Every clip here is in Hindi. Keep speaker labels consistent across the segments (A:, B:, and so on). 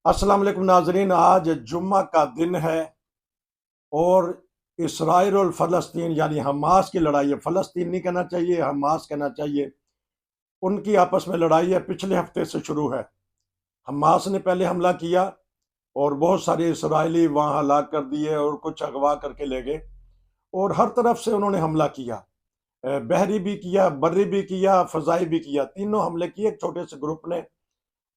A: अस्सलाम वालेकुम नाजरीन। आज जुम्मा का दिन है और इसराइल और फ़लस्तीन यानी हमास की लड़ाई है। फ़लस्तीन नहीं कहना चाहिए, हमास कहना चाहिए। उनकी आपस में लड़ाई है, पिछले हफ्ते से शुरू है। हमास ने पहले हमला किया और बहुत सारे इसराइली वहाँ हलाक कर दिए और कुछ अगवा करके ले गए। और हर तरफ से उन्होंने हमला किया, बहरी भी किया, बर्री भी किया, फ़ज़ाई भी किया। तीनों हमले किए एक छोटे से ग्रुप ने।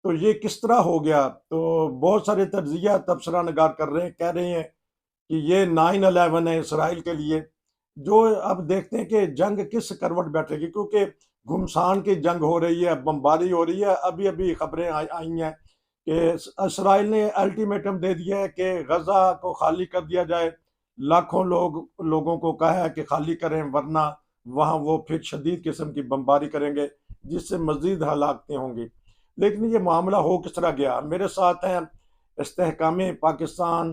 A: तो ये किस तरह हो गया? तो बहुत सारे तज्ज़िया तबसरा नगार कर रहे हैं, कह रहे हैं कि ये 9/11 है इसराइल के लिए। जो अब देखते हैं कि जंग किस करवट बैठेगी, क्योंकि घुमसान की जंग हो रही है, बमबारी हो रही है। अभी अभी खबरें आई हैं कि इसराइल ने अल्टीमेटम दे दिया है कि गजा को खाली कर दिया जाए। लाखों लोगों को कहा है कि खाली करें, वरना वहां वो फिर शदीद किस्म की बमबारी करेंगे, जिससे मजीद हलाकतें होंगी। लेकिन ये मामला हो किस तरह गया? मेरे साथ हैं इस्तेहकाम पाकिस्तान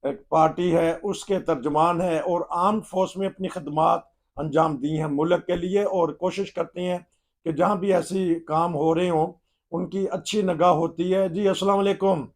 A: एक पार्टी है, उसके तर्जमान है और आर्म फोर्स में अपनी खदमात अंजाम दी हैं मुल्क के लिए, और कोशिश करते हैं कि जहाँ भी ऐसी काम हो रहे हों उनकी अच्छी निगाह होती है। जी अस्सलाम वालेकुम।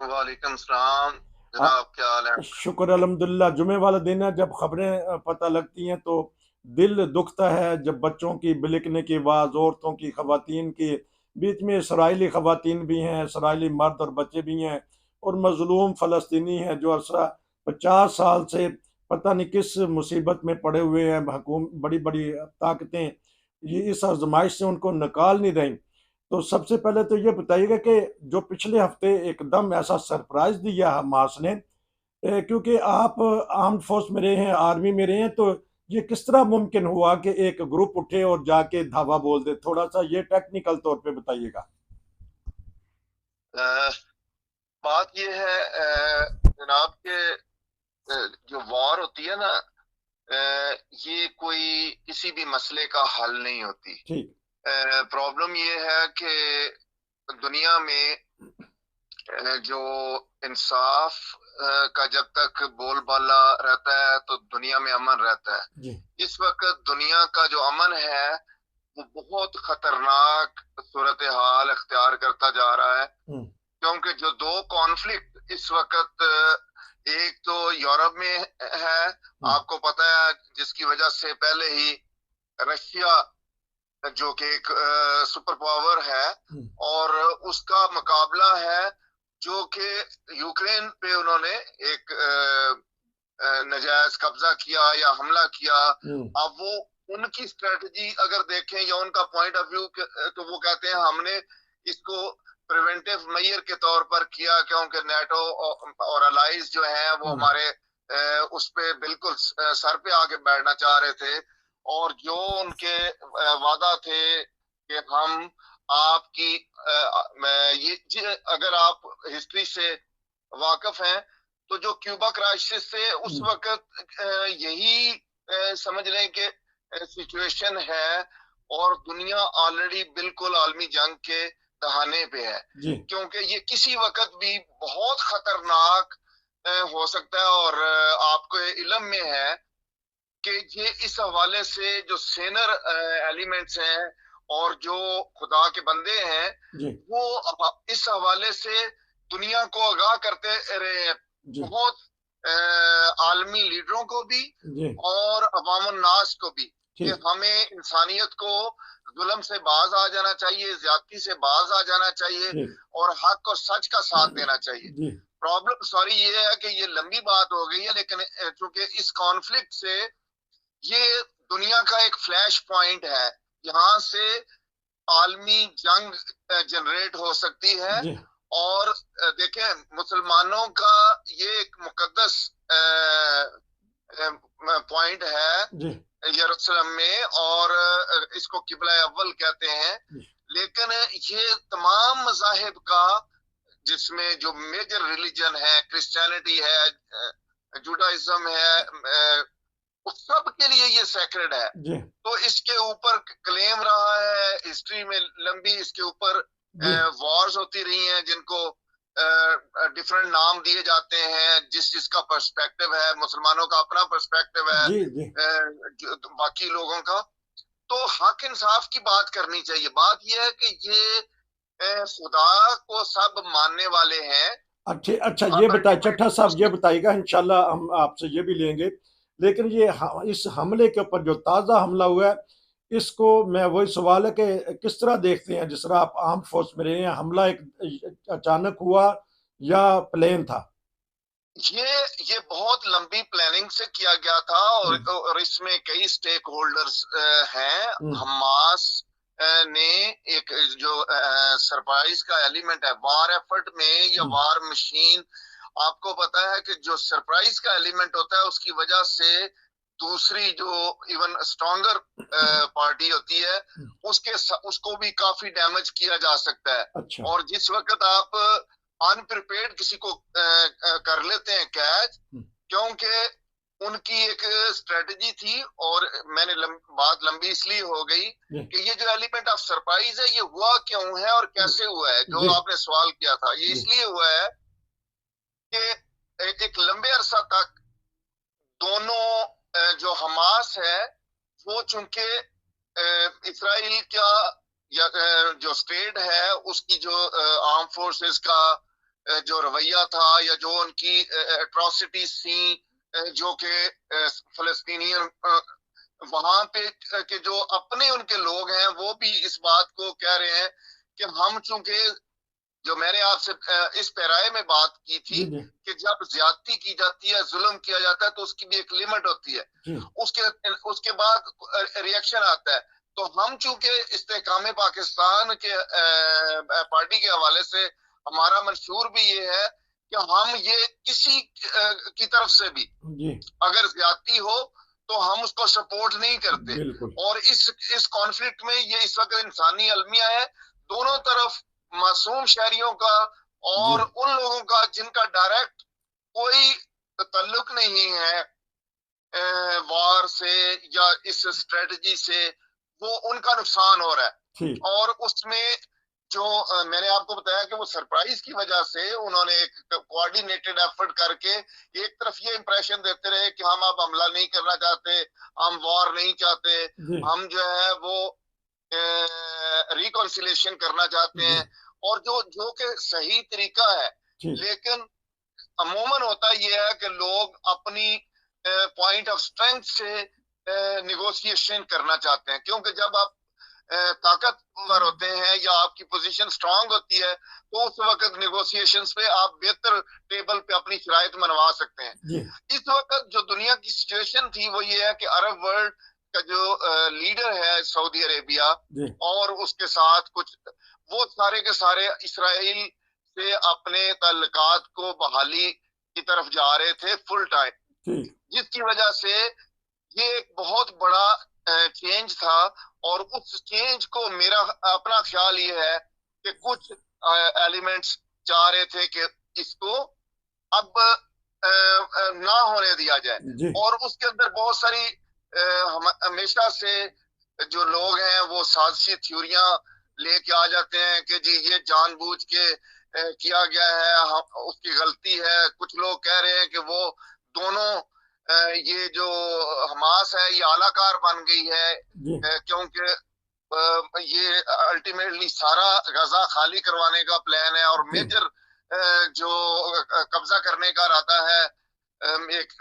B: वालेकुम सलाम जनाब, क्या हाल है?
A: शुक्र अल्हम्दुलिल्लाह। जुमे वाला दिन है, जब खबरें पता लगती हैं तो दिल दुखता है। जब बच्चों की बिलकने की आवाज़, औरतों की, खवातीन की, बीच में इसराइली खवातीन भी हैं, इसराइली मर्द और बच्चे भी हैं, और मजलूम फ़लस्तीनी हैं जो अरसा 50 साल से पता नहीं किस मुसीबत में पड़े हुए हैं। हकूम बड़ी बड़ी ताकतें ये इस आजमाइश से उनको निकाल नहीं रही। तो सबसे पहले तो ये बताइएगा कि जो पिछले हफ्ते एकदम ऐसा सरप्राइज दिया हमास ने, क्योंकि आप आर्म्ड फोर्स में रहे हैं, आर्मी में रहे हैं, तो ये किस तरह मुमकिन हुआ कि एक ग्रुप उठे और जाके धावा बोल दे? थोड़ा सा ये टेक्निकल तौर पे बताइएगा।
B: अ, बात ये है जनाब के जो वॉर होती है ना, ये कोई किसी भी मसले का हल नहीं होती।
A: ठीक।
B: प्रॉब्लम ये है कि दुनिया में जो इंसाफ का जब तक बोलबाला रहता है तो दुनिया में अमन रहता है।
A: जी।
B: इस वक्त दुनिया का जो अमन है वो बहुत खतरनाक सूरत हाल अख्तियार करता जा रहा है,
A: हम्म।
B: क्योंकि जो दो कॉन्फ्लिक्ट इस वक्त, एक तो यूरोप में है,
A: हम्म।
B: आपको पता है, जिसकी वजह से पहले ही रशिया जो कि एक सुपर पावर है,
A: हम्म।
B: और उसका मुकाबला है जो कि यूक्रेन पे उन्होंने एक नजायज कब्जा किया या हमला किया।
A: हम्म।
B: अब वो उनकी स्ट्रेटजी अगर देखें या उनका पॉइंट ऑफ व्यू, तो वो कहते हैं हमने इसको प्रिवेंटिव मेजर के तौर पर किया, क्योंकि नेटो और अलाइज जो है वो
A: हम्म।
B: हमारे उस पे बिल्कुल सर पे आके बैठना चाह रहे थे। और जो उनके वादा थे कि हम आपकी अगर आप हिस्ट्री से वाकिफ हैं तो जो क्यूबा क्राइसिस से उस
A: हम्म।
B: वक्त यही समझ लें कि सिचुएशन है, और दुनिया ऑलरेडी बिल्कुल आलमी जंग के दहाने पे है,
A: जी।
B: क्योंकि ये किसी वक्त भी बहुत खतरनाक हो सकता है। और आपको इल्म में है कि ये इस हवाले से जो सेनर एलिमेंट्स हैं और जो खुदा के बंदे हैं,
A: जी।
B: वो इस हवाले से दुनिया को आगाह करते रहे हैं,
A: जी।
B: बहुत आलमी लीडरों को भी
A: जी।
B: और अवाम नास को भी, कि
A: ठीक।
B: हमें इंसानियत को जुल्म से बाज आ जाना चाहिए, ज्यादती से बाज आ जाना चाहिए,
A: ठीक।
B: और हक और सच का साथ देना चाहिए।
A: जी।
B: प्रॉब्लम सॉरी ये है कि ये लंबी बात हो गई है, लेकिन चूंकि इस कॉन्फ्लिक्ट से ये दुनिया का एक फ्लैश पॉइंट है, यहाँ से आलमी जंग जनरेट हो सकती है।
A: जी।
B: और देखें, मुसलमानों का ये एक मुकद्दस पॉइंट है
A: जी।
B: यरूशलेम में, और इसको किबला अव्वल कहते हैं।
A: जी।
B: लेकिन ये तमाम मजाहिब का, जिसमें जो मेजर रिलीजन है, क्रिश्चियनिटी है, जुडाइज्म है, उस सब के लिए ये सेक्रेड है।
A: जी।
B: तो इसके ऊपर क्लेम रहा है हिस्ट्री में लंबी, इसके ऊपर
A: जी।
B: वॉर्स होती रही हैं, जिनको डिफरेंट नाम दिए जाते हैं, जिस जिसका पर्सपेक्टिव है। मुसलमानों का अपना पर्सपेक्टिव है,
A: जी। जी।
B: बाकी लोगों का। तो हक इंसाफ की बात करनी चाहिए। बात यह है कि ये खुदा को सब मानने वाले हैं।
A: अच्छा अच्छा, ये बताइए चट्टा साहब, ये बताइएगा, इंशाल्लाह हम आपसे ये भी लेंगे। लेकिन ये इस हमले के ऊपर जो ताज़ा हमला हुआ है, इसको मैं वही सवाल है कि किस तरह देखते हैं? जिस तरह आप आर्म फोर्स में रहे हैं, हमला एक अचानक हुआ या प्लान था?
B: ये बहुत लंबी प्लानिंग से किया गया था, और इसमें कई स्टेक होल्डर्स हैं। हमास ने एक जो सरप्राइज का एलिमेंट है वार एफर्ट में या वार मशीन, आपको पता है कि जो सरप्राइज का एलिमेंट होता है उसकी वजह से दूसरी जो इवन स्ट्रॉन्गर पार्टी होती है उसको भी काफी डैमेज किया जा सकता है।
A: अच्छा।
B: और जिस वक्त आप अनप्रिपेयर्ड किसी को कर लेते हैं कैच, क्योंकि उनकी एक स्ट्रेटजी थी, और मैंने बात लंबी इसलिए हो गई कि ये जो एलिमेंट ऑफ सरप्राइज है ये हुआ क्यों है और कैसे हुआ है, जो आपने सवाल किया था। ये इसलिए हुआ है कि एक लंबे अरसा तक दोनों जो हमास है वो चूंकि इसराइल का या जो स्टेट है उसकी जो आर्म फोर्सेस का जो रवैया था या जो उनकी एट्रोसिटीज थी, जो कि फलस्तीनियन वहां पे के जो अपने उनके लोग हैं वो भी इस बात को कह रहे हैं कि हम चूंकि, जो मैंने आपसे इस पैराए में बात की थी कि जब ज्यादती की जाती है, जुल्म किया जाता है, तो उसकी भी एक लिमिट होती है, उसके बाद रिएक्शन आता है। तो हम चूंकि इस्तेकाम पाकिस्तान के पार्टी के हवाले से हमारा मंशूर भी ये है कि हम ये किसी की तरफ से भी अगर ज्यादती हो तो हम उसको सपोर्ट नहीं करते। और इस कॉन्फ्लिक्ट में ये इस वक्त इंसानी अलमिया है, दोनों तरफ मासूम शहरियों का और उन लोगों का जिनका डायरेक्ट कोई ताल्लुक नहीं है वार से या इस स्ट्रेटजी से, वो उनका नुकसान हो रहा है। और उसमें जो मैंने आपको बताया कि वो सरप्राइज की वजह से उन्होंने एक कोऑर्डिनेटेड एफर्ट करके एक तरफ ये इंप्रेशन देते रहे कि हम अब हमला नहीं करना चाहते, हम वॉर नहीं चाहते, हम जो है वो रिकॉन्सिलेशन करना चाहते हैं, और जो कि सही तरीका है। लेकिन अमूमन होता ये है कि लोग अपनी पॉइंट ऑफ स्ट्रेंथ से निगोशिएशन करना चाहते हैं, क्योंकि जब आप ताकतवर होते हैं या आपकी पोजीशन स्ट्रांग होती है तो उस वक्त निगोशिएशंस पे आप बेहतर टेबल पे अपनी शराइत मनवा सकते हैं। इस वक्त जो दुनिया की सिचुएशन थी वो ये है कि अरब वर्ल्ड का जो लीडर है सऊदी अरेबिया और उसके साथ कुछ वो सारे के सारे इसराइल से अपने ताल्लुकात को बहाली की तरफ जा रहे थे फुल टाइम, जिसकी वजह से ये एक बहुत बड़ा चेंज था। और उस चेंज को मेरा अपना ख्याल ये है कि कुछ एलिमेंट्स चाह रहे थे कि इसको अब ना होने दिया जाए, और उसके अंदर बहुत सारी हमेशा से जो लोग हैं वो साजिशी थ्योरियां लेके आ जाते हैं कि जी ये जानबूझ के किया गया है, उसकी गलती है। कुछ लोग कह रहे हैं कि वो दोनों ये जो हमास है ये आलाकार बन गई है क्योंकि ये अल्टीमेटली सारा गजा खाली करवाने का प्लान है और मेजर जो कब्जा करने का इरादा है एक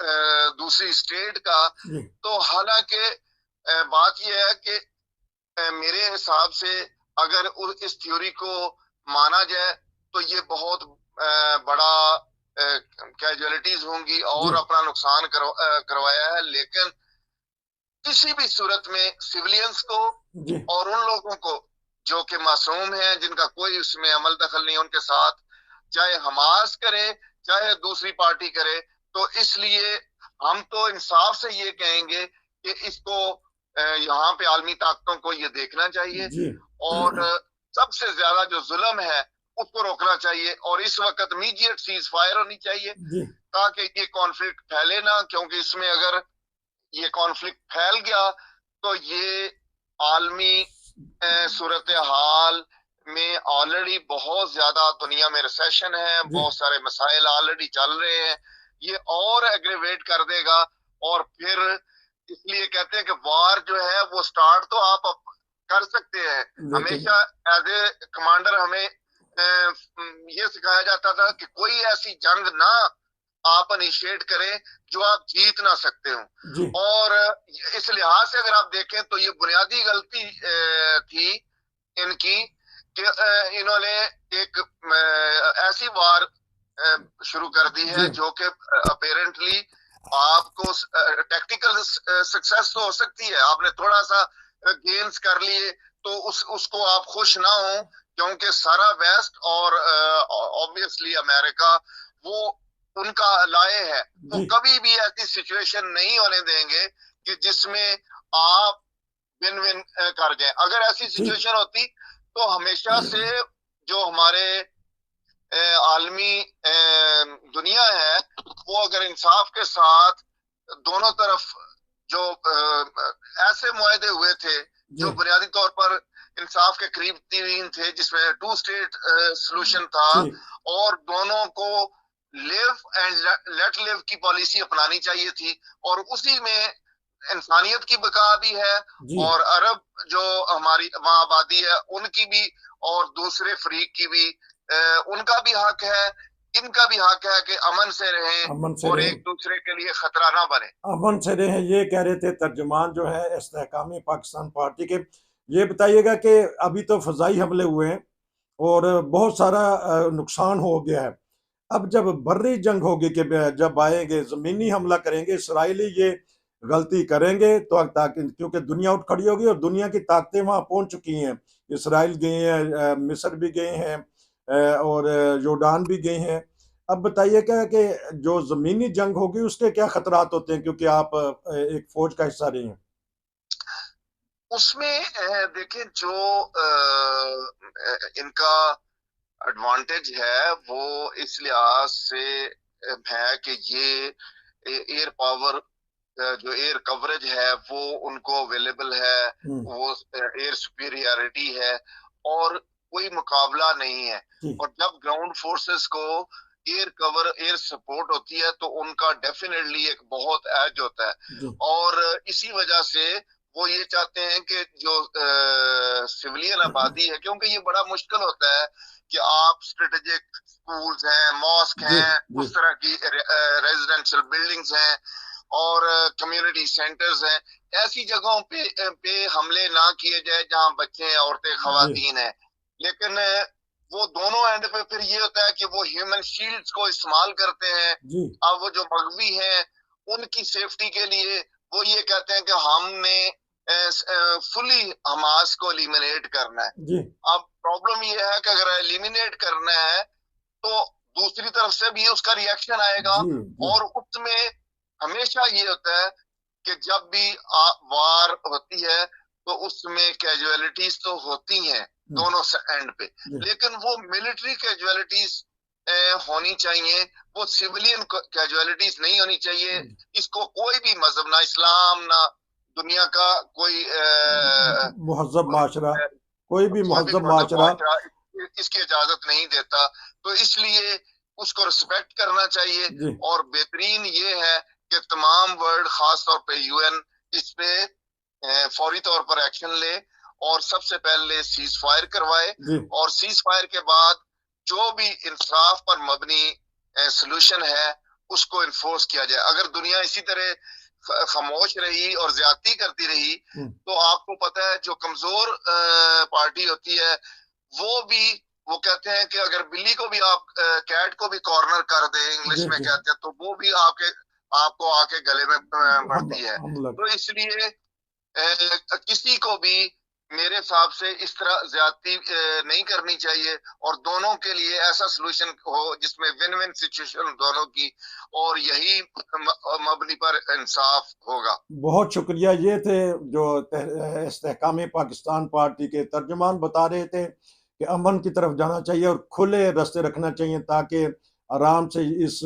B: दूसरी स्टेट का। तो हालांकि बात यह है कि मेरे हिसाब से अगर इस थ्योरी को माना जाए तो ये बहुत बड़ा कैजुअलिटीज होंगी और अपना नुकसान करवाया है। लेकिन किसी भी सूरत में सिविलियंस को और उन लोगों को जो कि मासूम हैं, जिनका कोई उसमें अमल दखल नहीं, उनके साथ चाहे हमास करे चाहे दूसरी पार्टी करे, तो इसलिए हम तो इंसाफ से ये कहेंगे कि इसको यहाँ पे आलमी ताकतों को ये देखना चाहिए और सबसे ज्यादा जो जुल्म है उसको रोकना चाहिए, और इस वक्त इमीडिएट सीज फायर होनी चाहिए ताकि ये कॉन्फ्लिक्ट फैले ना, क्योंकि इसमें अगर ये कॉन्फ्लिक्ट फैल गया तो ये आलमी सूरत हाल में ऑलरेडी बहुत ज्यादा दुनिया में रिसेशन है, बहुत सारे मसाइल ऑलरेडी चल रहे हैं, ये और एग्रेवेट कर देगा। और फिर इसलिए कहते हैं कि वार जो है वो स्टार्ट तो आप कर सकते हैं, हमेशा एज ए कमांडर हमें ये सिखाया जाता था कि कोई ऐसी जंग ना आप इनिशिएट करें जो आप जीत ना सकते हो।
A: जी
B: और इस लिहाज से अगर आप देखें तो ये बुनियादी गलती थी इनकी कि इन्होंने एक ऐसी वार शुरू कर दी है
A: जी
B: जो कि अपेरेंटली आपको टैक्टिकल सक्सेस तो हो सकती है, आपने थोड़ा सा गेन्स कर लिए तो उसको आप खुश ना हो, क्योंकि सारा वेस्ट और ऑब्वियसली अमेरिका वो उनका लाए है, वो
A: जी
B: कभी भी ऐसी सिचुएशन नहीं होने देंगे कि जिसमें आप विन विन कर जाए। अगर ऐसी
A: जी
B: सिचुएशन होती तो हमेशा से जो हमारे आलमी दुनिया है वो अगर इंसाफ के साथ दोनों तरफ जो ऐसे मुआहदे हुए थे
A: जी
B: जो बुनियादी तौर पर इंसाफ के करीब तीन थे, जिसमें 2 स्टेट सॉल्यूशन था,
A: जी
B: और दोनों को लिव एंड लेट लिव की पॉलिसी अपनानी चाहिए थी, और उसी में इंसानियत की बका भी है,
A: जी
B: और अरब जो हमारी वहां आबादी है उनकी भी, और दूसरे फरीक की भी उनका भी हक है, इनका भी हक है कि अमन से रहें
A: अमन से
B: और
A: रहे,
B: एक दूसरे के लिए खतरा ना बने।
A: अमन से रहे, ये कह रहे थे तर्जुमान जो है इस्तेहकामी पाकिस्तान पार्टी के। ये बताइएगा कि अभी तो फजाई हमले हुए हैं और बहुत सारा नुकसान हो गया है। अब जब बर्री जंग होगी कि जब आएंगे जमीनी हमला करेंगे इसराइली, ये गलती करेंगे तो ताकि क्योंकि दुनिया उठ खड़ी होगी और दुनिया की ताकतें वहां पहुंच चुकी हैं। इसराइल गए हैं, मिस्र भी गए हैं, और योर्डान भी गए हैं। अब बताइए क्या कि जो जमीनी जंग होगी उसके क्या खतरात होते हैं, क्योंकि आप एक फौज का हिस्सा रही हैं।
B: उसमें देखें जो इनका एडवांटेज है वो इस लिहाज से है कि ये एयर पावर, जो एयर कवरेज है वो उनको अवेलेबल है, वो एयर सुपीरियरिटी है, और कोई मुकाबला नहीं है।
A: जी
B: और जब ग्राउंड फोर्सेस को एयर कवर, एयर सपोर्ट होती है तो उनका डेफिनेटली एक बहुत एज होता है,
A: जी
B: और इसी वजह से वो ये चाहते हैं कि जो सिविलियन आबादी है, क्योंकि ये बड़ा मुश्किल होता है कि आप स्ट्रेटेजिक स्कूल्स हैं, मॉस्क
A: जी
B: हैं,
A: जी
B: उस तरह की रेजिडेंशियल बिल्डिंग्स हैं और कम्युनिटी सेंटर्स हैं, ऐसी जगहों पे हमले ना किए जाए जहां बच्चे हैं, औरतें,
A: जी
B: खवातीन हैं। लेकिन वो दोनों एंड पे फिर ये होता है कि वो ह्यूमन शील्ड्स को इस्तेमाल करते हैं।
A: जी
B: अब वो जो मगवी हैं उनकी सेफ्टी के लिए वो ये कहते हैं कि हमने फुली हमास को एलिमिनेट करना है।
A: जी
B: अब प्रॉब्लम ये है कि अगर एलिमिनेट करना है तो दूसरी तरफ से भी उसका रिएक्शन आएगा,
A: जी जी
B: और उसमें हमेशा ये होता है कि जब भी वार होती है तो उसमें कैजुअलिटीज तो होती हैं दोनों एंड पे,
A: जी
B: लेकिन वो मिलिट्री कैजुअलिटीज होनी चाहिए, वो सिविलियन कैजुअलिटीज नहीं होनी चाहिए। इसको कोई भी मजहब, ना इस्लाम ना दुनिया का कोई
A: मुहज़्ज़ब माशरा, कोई भी
B: कोई
A: मुहज़्ज़ब
B: मजहब
A: माशरा।
B: मुआशरा इसकी इजाजत नहीं देता, तो इसलिए उसको रिस्पेक्ट करना चाहिए।
A: जी
B: और बेहतरीन ये है कि तमाम वर्ल्ड, खास तौर पे यूएन, इस पे फौरी तौर पर एक्शन ले और सबसे पहले सीज फायर करवाए,
A: जी
B: और सीज फायर के बाद जो भी इंसाफ पर मबनी सोल्यूशन है उसको इन्फोर्स किया जाए। अगर दुनिया इसी तरह खामोश रही और ज्यादती करती रही तो आपको पता है जो कमजोर पार्टी होती है वो भी, वो कहते हैं कि अगर बिल्ली को भी आप कैट को भी कॉर्नर कर दे, इंग्लिश
A: जी
B: में
A: जी
B: कहते हैं, तो वो भी आपको आके गले में बढ़ती है।
A: हम लग
B: तो इसलिए किसी को भी मेरे हिसाब से इस तरह ज्यादती नहीं करनी चाहिए, और दोनों के लिए ऐसा सलूशन हो जिसमें विन विन सिचुएशन दोनों की, और यही मबनी पर इंसाफ होगा।
A: बहुत शुक्रिया। ये थे जो इस्तेहकामी पाकिस्तान पार्टी के तर्जुमान बता रहे थे कि अमन की तरफ जाना चाहिए और खुले रास्ते रखना चाहिए ताकि आराम से इस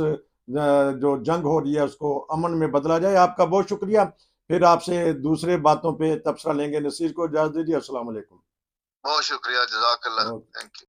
A: जो जंग हो रही है उसको अमन में बदला जाए। आपका बहुत शुक्रिया। फिर आपसे दूसरे बातों पे तबसरा लेंगे। नसीर को इजाज़त दीजिए। अस्सलाम वालेकुम।
B: बहुत शुक्रिया, जज़ाकल्लाह,
A: और
B: थैंक यू।